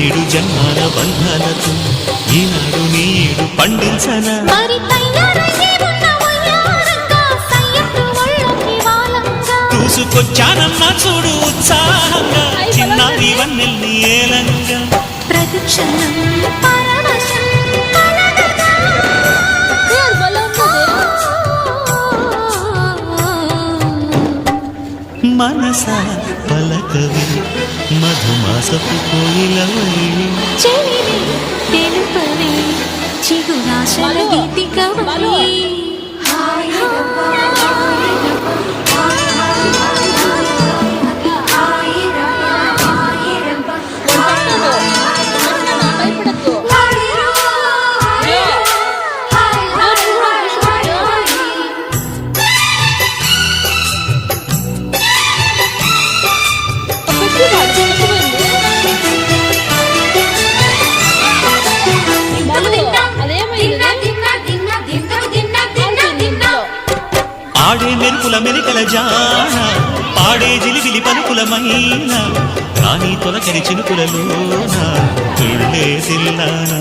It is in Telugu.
ఏడు జన్మాల బంధాలతో ఈనాడు నీడు పండించనా చూసుకొచ్చానన్నా చూడు ఉత్సాహంగా చిన్నారి వన్నెల్ని ఏలంగా ప్రతిక్షణం పరవశం మనసా పలకవి మధుమాసపు కోయిలవై తెలుపవే చిగురాశల గీతికవై ఆడే మెరుపుల మెరికల జాన పాడే జిలిబిలి పలుకులమైన రాణి తొలకరి చినుకులలోన తుళ్ళే తిల్లానా